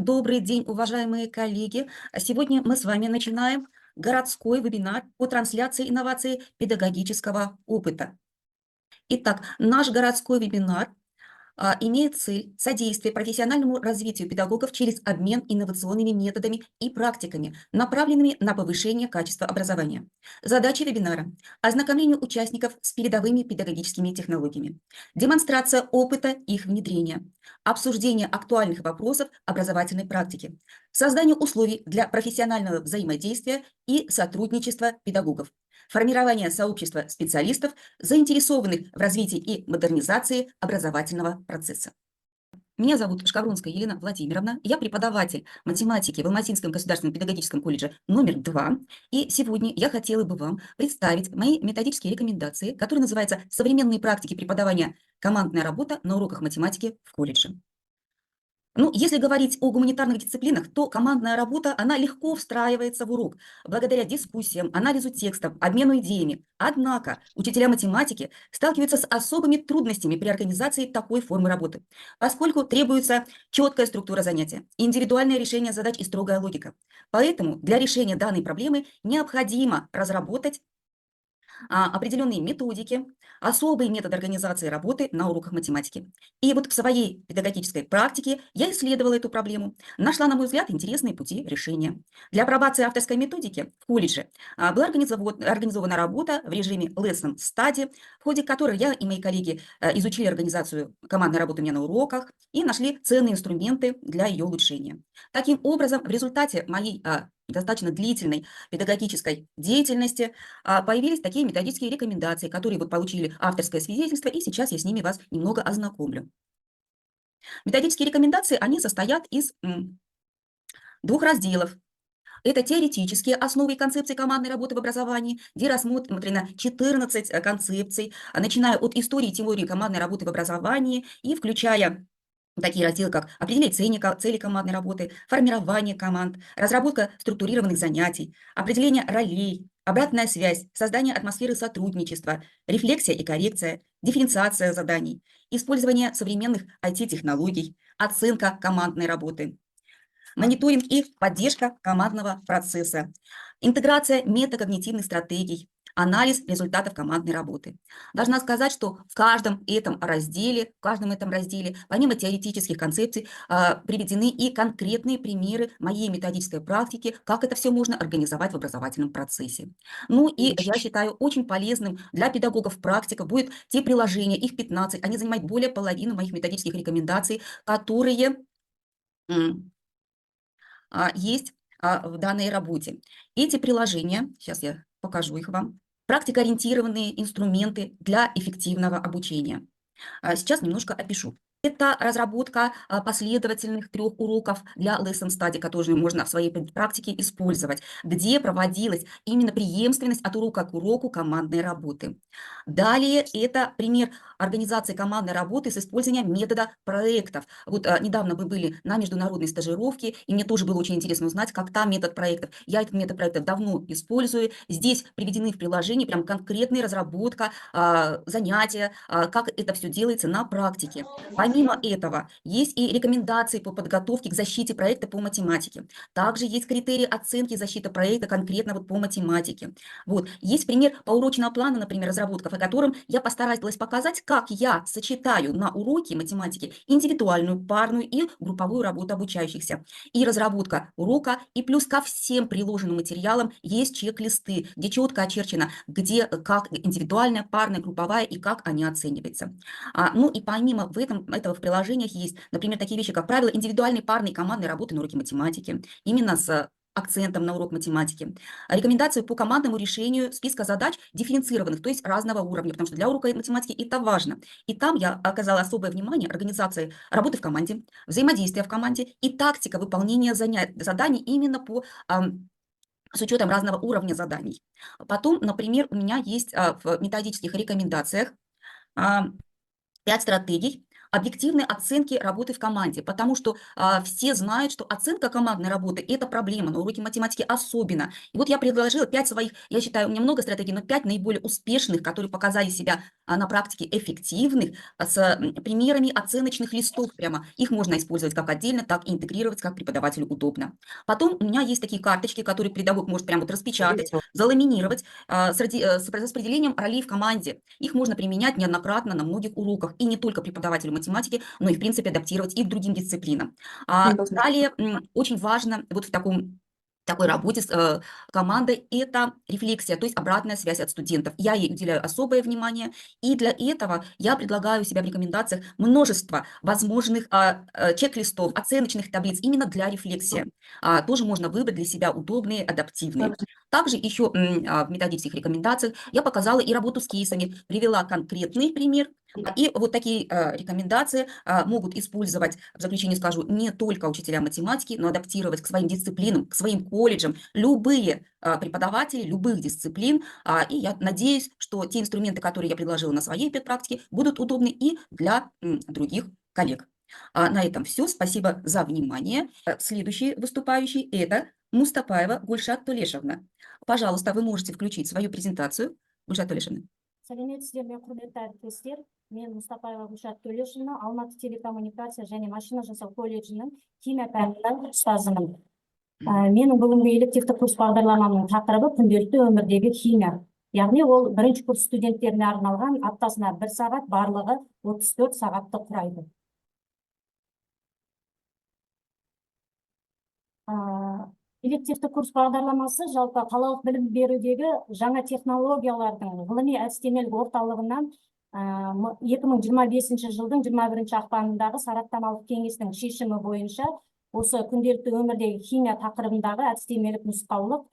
Добрый день, уважаемые коллеги. Сегодня мы с вами начинаем городской вебинар по трансляции инноваций педагогического опыта. Итак, наш городской вебинар имеет цель содействия профессиональному развитию педагогов через обмен инновационными методами и практиками, направленными на повышение качества образования. Задача вебинара – ознакомление участников с передовыми педагогическими технологиями, демонстрация опыта их внедрения, обсуждение актуальных вопросов образовательной практики, создание условий для профессионального взаимодействия и сотрудничества педагогов, формирование сообщества специалистов, заинтересованных в развитии и модернизации образовательного процесса. Меня зовут Шкавронская Елена Владимировна, я преподаватель математики в Алматинском государственном педагогическом колледже номер 2. И сегодня я хотела бы вам представить мои методические рекомендации, которые называются «Современные практики преподавания. Командная работа на уроках математики в колледже». Ну, если говорить о гуманитарных дисциплинах, то командная работа, она легко встраивается в урок, благодаря дискуссиям, анализу текстов, обмену идеями. Однако учителя математики сталкиваются с особыми трудностями при организации такой формы работы, поскольку требуется четкая структура занятия, индивидуальное решение задач и строгая логика. Поэтому для решения данной проблемы необходимо разработать определенные методики, особые методы организации работы на уроках математики. И вот в своей педагогической практике я исследовала эту проблему, нашла, на мой взгляд, интересные пути решения. Для апробации авторской методики в колледже была организована работа в режиме Lesson Study, в ходе которой я и мои коллеги изучили организацию командной работы у меня на уроках и нашли ценные инструменты для ее улучшения. Таким образом, в результате моей достаточно длительной педагогической деятельности появились такие методические рекомендации, которые вот получили авторское свидетельство, и сейчас я с ними вас немного ознакомлю. Методические рекомендации, они состоят из двух разделов. Это теоретические основы и концепции командной работы в образовании, где рассмотрено 14 концепций, начиная от истории и теории командной работы в образовании и включая такие разделы, как определение цели командной работы, формирование команд, разработка структурированных занятий, определение ролей, обратная связь, создание атмосферы сотрудничества, рефлексия и коррекция, дифференциация заданий, использование современных IT-технологий, оценка командной работы, мониторинг и поддержка командного процесса, интеграция метакогнитивных стратегий, анализ результатов командной работы. Должна сказать, что в каждом этом разделе, помимо теоретических концепций, приведены и конкретные примеры моей методической практики, как это все можно организовать в образовательном процессе. Ну и я считаю очень полезным для педагогов практика будет те приложения, их 15, они занимают более половины моих методических рекомендаций, которые есть в данной работе. Эти приложения, сейчас я покажу их вам, практикоориентированные инструменты для эффективного обучения. Сейчас немножко опишу. Это разработка последовательных 3 уроков для Lesson Study, которые можно в своей практике использовать, где проводилась именно преемственность от урока к уроку командной работы. Далее это пример организации командной работы с использованием метода проектов. Вот недавно мы были на международной стажировке, и мне тоже было очень интересно узнать, как там метод проектов. Я этот метод проектов давно использую. Здесь приведены в приложении прям конкретная разработка, занятия, как это все делается на практике. Помимо этого, есть и рекомендации по подготовке к защите проекта по математике. Также есть критерии оценки защиты проекта конкретно вот по математике. Вот. Есть пример поурочного плана, например, разработка, о котором я постаралась показать, как я сочетаю на уроке математики индивидуальную, парную и групповую работу обучающихся. И разработка урока, и плюс ко всем приложенным материалам есть чек-листы, где четко очерчено, где как индивидуальная, парная, групповая и как они оцениваются. Ну и помимо этого в приложениях есть, например, такие вещи, как правило индивидуальной, парной, командной работы на уроке математики, именно с акцентом на урок математики. Рекомендации по командному решению списка задач дифференцированных, то есть разного уровня, потому что для урока математики это важно. И там я оказала особое внимание организации работы в команде, взаимодействия в команде и тактика выполнения заданий именно с учетом разного уровня заданий. Потом, например, у меня есть в методических рекомендациях 5 стратегий объективной оценки работы в команде, потому что все знают, что оценка командной работы – это проблема, на уроке математики особенно. И вот я предложила 5 своих, я считаю, у меня много стратегий, но 5 наиболее успешных, которые показали себя на практике эффективных, с примерами оценочных листов прямо. Их можно использовать как отдельно, так и интегрировать, как преподавателю удобно. Потом у меня есть такие карточки, которые педагог может прямо вот распечатать, заламинировать с распределением ролей в команде. Их можно применять неоднократно на многих уроках, и не только преподавателю математики, но и, в принципе, адаптировать и к другим дисциплинам. Далее очень важно вот в такой работе с командой – это рефлексия, то есть обратная связь от студентов. Я ей уделяю особое внимание, и для этого я предлагаю у себя в рекомендациях множество возможных чек-листов, оценочных таблиц именно для рефлексии. Тоже можно выбрать для себя удобные, адаптивные. Также еще в методических рекомендациях я показала и работу с кейсами, привела конкретный пример. И вот такие рекомендации могут использовать, в заключение скажу, не только учителя математики, но адаптировать к своим дисциплинам, к своим колледжам любые преподаватели любых дисциплин. И я надеюсь, что те инструменты, которые я предложила на своей практике, будут удобны и для других коллег. На этом все. Спасибо за внимание. Следующий выступающий – это Мустапаева Гульшат Толешевна. Пожалуйста, вы можете включить свою презентацию. Гульшат Толешевна. Сәлеметсіздер ме, құрметті әріптестер. Мен Мустапаева Гүлшат Төлешевна, Алматы телекоммуникация және машина жасау колледжінің химия пәнінің ұстазымын. Менің бүгінгі элективті курс бағдарламамның тақырыбы күнделікті өмірдегі химия. Яғни ол бірінші курс студенттеріне арналған, аптасына 1 сағат, барлығы 34 сағатты құрайды. Элективті курс бағдарламасы жалпы қалалық білім берудегі жаңа технологиялардың ғылыми әдістемелік орталығынан 2025 жылдың 21 ақпанындағы сараптамалық кеңесінің шешімі бойынша осы күнделікті өмірдегі химия тақырыбындағы әдістемелік нұсқаулық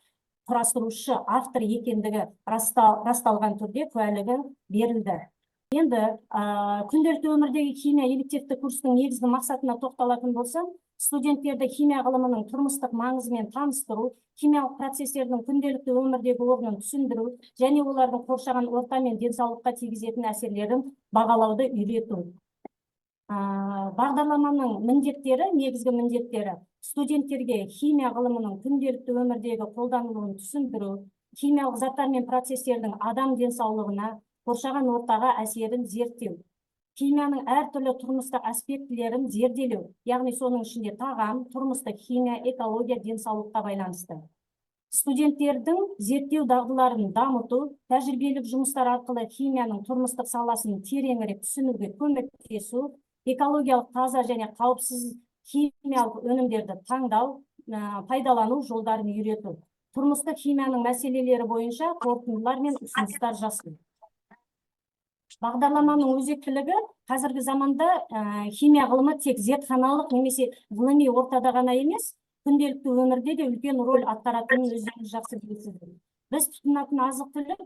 құрастырушы автор екендігі расталған түрде куәлігі берілді. Енді күнделікті өмірдегі химия элективті курстың негізгі мақсатына тоқталатын болсам, студенттерді химия ғылымының тұрмыстық маңызымен таныстыру, химиялық процестердің күнделікті өмірдегі орнын түсіндіру және олардың қоршаған орта мен денсаулыққа тигізетін әсерлерін бағалауды үйрету. Бағдарламаның міндеттері, негізгі міндеттері студенттерге химия ғылымының күнделікті өмірдегі қолданылуын түсіндіру, химиялық заттар мен процестердің адам денсаулығына, қоршаған ортаға әсерін зерттеу, химияның әртүрлі тұрмыстық аспектілерін зерделеу, яғни соның ішінде тағам, тұрмыстық химия, экология, денсаулыққа байланысты. Студенттердің зерттеу дағдыларын дамыту, тәжірибелік жұмыстар арқылы химияның тұрмыстық саласын тереңірек түсінуге көмектесу, экологиялық таза және қауіпсіз химиялық өнімдерді таңдау, пайдалану жолдарын үйрету. Тұрмыстық химияның мәселелері бойынша қорытындылар мен ұсыныстар жасау. Бағдарламаның өзектілігі қазіргі заманда химия ғылымы тек зертханалық немесе ғылыми ортада ғана емес, күнделікті өмірде де үлкен рөл атқаратынын өздеріңіз жақсы білесіздер. Біз тұтынатын азық-түлік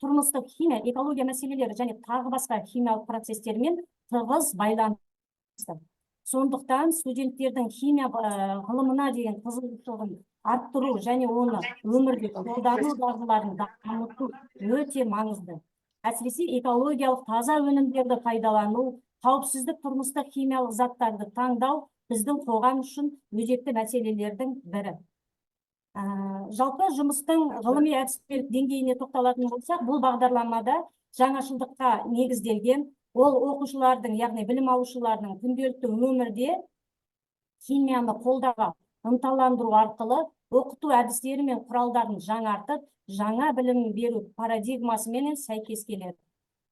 тұрмыстық химия, экология мәселелері және тағы басқа химиялық процестермен тығыз байланысты. Сондықтан студенттердің химия ғылымына деген қызығушылығын арттыру және оны өмірде қолдану дағдыларын дамыту өте маңызды. Әсіресе экологиялық таза өнімдерді пайдалану, қауіпсіздік тұрмыстық химиялық заттарды таңдау біздің қоғам үшін өзекті мәселелердің бірі. Жалпы жұмыстың ғылыми әдістемелік деңгейіне тоқталатын болсақ, бұл бағдарламада жаңашылдыққа негізделген, ол оқушылардың, яғни білім алушылардың күнделікті өмірде химияны қолдауға ынталандыру арқылы оқыту әдістері мен құралдарын жаңартып, жаңа білім беру парадигмасымен сәйкес келеді.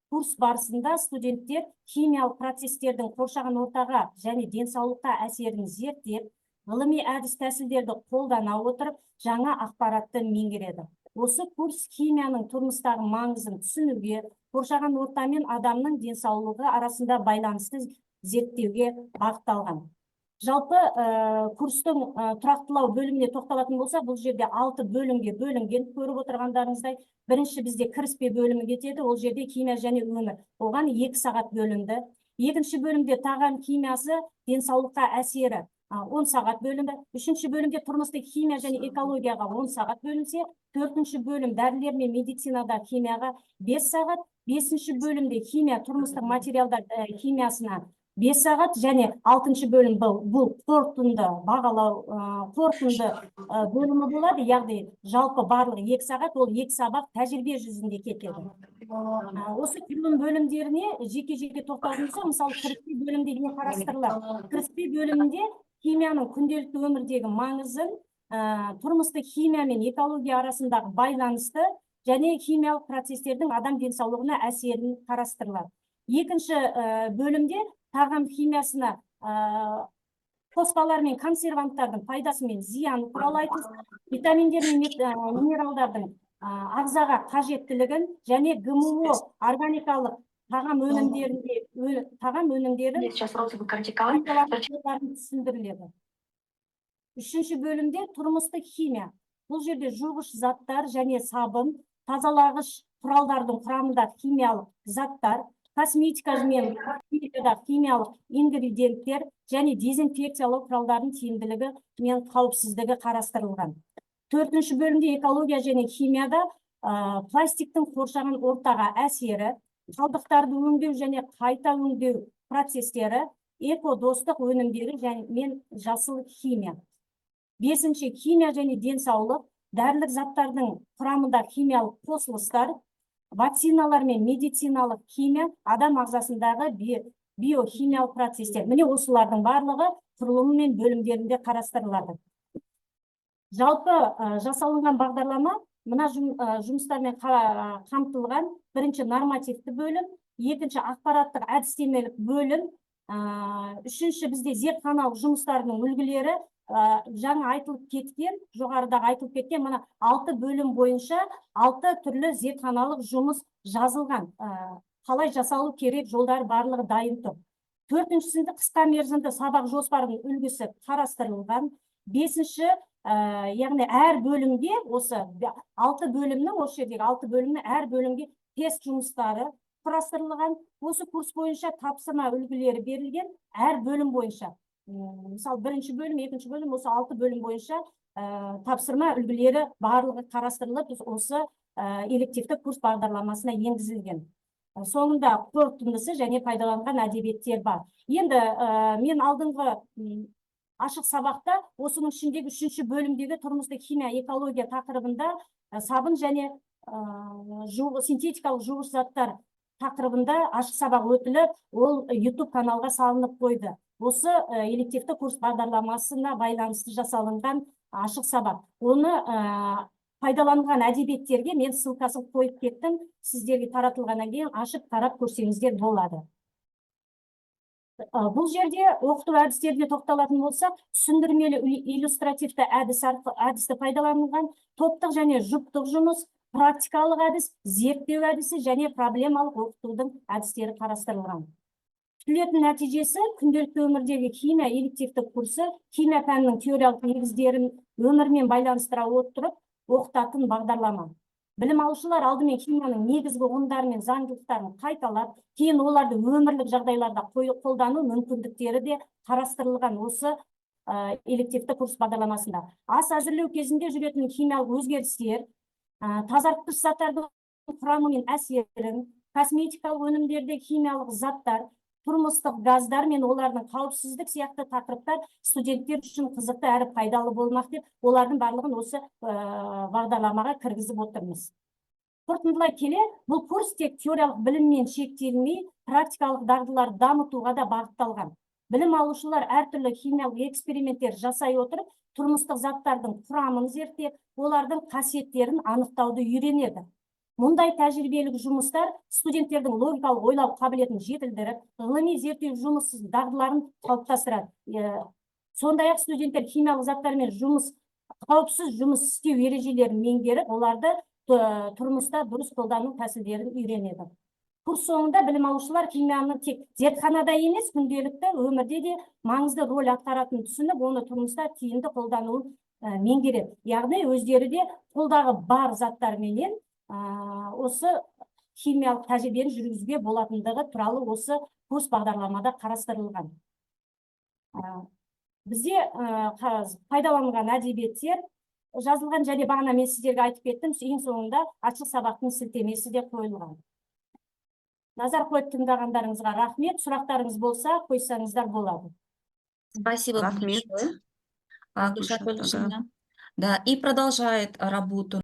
Курс барысында студенттер химиялық процестердің қоршаған ортаға және денсаулыққа әсерін зерттеп, ғылыми әдіс тәсілдерді қолдана отырып, жаңа ақпаратты меңгереді. Осы курс химияның тұрмыстағы маңызын түсінуге, қоршаған орта мен адамның денсаулығы арасында байланысты зерттеуге бағытталған. Жалпы курстың тұрақтылау бөліміне тоқталатын болса, бұл жерде 6 бөлімге бөлінген, көріп отырғандарыңыздай. Бірінші бізде кіріспе бөлімі кетеді, ол жерде химия және өмір. Оған 2 сағат бөлінді. Екінші бөлімде тағам химиясы, денсаулыққа әсері 10 сағат бөлінді. Үшінші бөлімде тұрмыстық химия және экологияға 10 сағат бөлінсе, төртінші бөлім дәрілер мен медицинада химияға 5 сағат, 5-ші бөлімде химия, тұрмыстық материалдар химиясына 5 сағат, және 6-ші бөлім бұл қорытынды бағалау, қорытынды бөлімі болады, яғни жалпы барлығы 2 сағат, ол 2 сабақ тәжірибе жүзінде кетеді. Осы құрылым бөлімдеріне жеке-жеке тоқталатын болсақ, мысалы кіріспе бөлімде не қарастырылады? Кіріспе бөлімінде химияның күнделікті өмірдегі маңызын, тұрмыстық химия мен экология арасындағы байланысты және химиялық процестердің адам денсаулығына әсерін қарастырылады. Екінші бөлімде тағам химиясына қоспалар мен консерванттардың пайдасы мен зияны туралы айтылсын, витаминдер мен минералдардың ағзаға қажеттілігін және ГМО органикалық тағам өнімдерін түсіндіріледі. Үшінші бөлімде тұрмыстық химия. Бұл жерде жуғыш заттар және сабын, тазалағыш құралдардың құрамында химиялық заттар, косметика мен химиялық ингредиенттер және дезинфекциялау құралдарының тиімділігі мен қауіпсіздігі қарастырылған. 4-ші бөлімде экология және химияда пластиктің қоршаған ортаға әсері, қалдықтарды өңдеу және қайта өңдеу процестері, эко-достық өнімдері мен жасыл химия. 5-ші химия және денсаулық, дәрілік заттардың құрамында химиялық қосылыстар, вакциналар мен медициналық химия, адам ағзасындағы биохимиялық процестер. Міне осылардың барлығы құрылымы мен бөлімдерінде қарастырылады. Жалпы жасалынған бағдарлама мына жұмыстармен қамтылған: 1-ші нормативті бөлім, 2-ші ақпараттық әдістемелік бөлім, 3-ші бізде зертханалық жұмыстардың үлгілері, жаңа айтылып кеткен, жоғарыдағы айтылып кеткен мына 6 бөлім бойынша 6 түрлі зертханалық жұмыс жазылған. Қалай жасалу керек, жолдар барлығы дайын тұр. 4-шісінде қысқа мерзімді сабақ жоспарының үлгісі қарастырылған. 5-ші, яғни әр бөлімге, осы 6 бөлімнің, осы жердегі 6 бөлімнің әр бөлімге тест жұмыстары құрастырылған. Осы курс бойынша тапсырма үлгілері берілген әр бөлім бойынша. Мысалы 1-ші бөлім, 2-ші бөлім, осы 6 бөлім бойынша тапсырма үлгілері барлығы қарастырылып, осы элективті курс бағдарламасына енгізілген. Соңында қорытындысы және пайдаланған әдебиеттер бар. Енді мен алдыңғы ашық сабақта осының ішіндегі 3-ші бөлімдегі тұрмыстық химия, экология тақырыбында сабын және синтетикалық жуғыш заттар тақырыбында ашық сабақ өтіліп, ол YouTube каналға салынып қойды. Осы элективті курс бағдарламасына байланысты жасалынған ашық сабақ. Оны пайдаланған әдебиеттерге мен ссылкасын қойып кеттім. Сіздерге таратылғаннан кейін ашып қарап көрсеңіздер болады. Бұл жерде оқыту әдістеріне тоқталатын болсақ, түсіндірмелі иллюстративті әдісті пайдаланылған, топтық және жұптық жұмыс, практикалық әдіс, зерттеу әдісі және проблемалық оқытудың әдістері қарастырылған. Күтілетін нәтижесі күнделікті өмірдегі химия элективті курсы химия пәнінің теориялық негіздерін өмірмен байланыстыра отырып оқытатын бағдарлама. Білім алушылар алдымен химияның негізгі ұғымдары мен заңдылықтарын қайталап, кейін оларды өмірлік жағдайларда қолдану мүмкіндіктері де қарастырылған осы элективті курс бағдарламасында. Ас әзірлеу кезінде жүретін химиялық өзгерістер, тазартқыш заттардың құрамы мен әсерін, косметикалық өнімдерде химиялық заттар, тұрмыстық газдар мен олардың қауіпсіздік сияқты тақырыптар студенттер үшін қызықты әрі пайдалы болмақ деп, олардың барлығын осы бағдарламаға кіргізіп отырмыз. Қорытындылай келе, бұл курс тек теориялық біліммен шектелмей, практикалық дағдыларды дамытуға да бағытталған. Білім алушылар әртүрлі химиялық эксперименттер жасай отырып, тұрмыстық заттардың құрамын зерттеп, олардың қасиеттерін анықтауды үйренеді. Мұндай тәжірибелік жұмыстар студенттердің логикалық ойлау қабілетін жетілдіріп, ғылыми зерттеу жұмыс дағдыларын қалыптастырады. Сондай-ақ студенттер химиялық заттармен қауіпсіз жұмыс істеу ережелерін меңгеріп, оларды тұрмыста дұрыс қолдану тәсілдерін үйренеді. Курс соңында білім алушылар химияны тек зертханада емес, күнделікті өмірде де маңызды рөл атқаратынын түсініп, оны тұрмыста тиімді қолдануын меңгереді. Яғни өздері де қолдағы бар заттарменен осы химиялық тәжірибені жүргізуге болатындығы туралы осы курс бағдарламада қарастырылған. Бізде пайдаланған әдебиеттер жазылған, және бағана мен сіздерге айтып кеттім, ең соңында ашық сабақтың сілтемесі де қойылған. Назар қойып тыңдағандарыңызға рахмет. Сұрақтарыңыз болса, қойсаңыздар болады. Спасибо Рахмет. большое, Гульшат, Гульшат да. Валерьевна. Да, и продолжает работу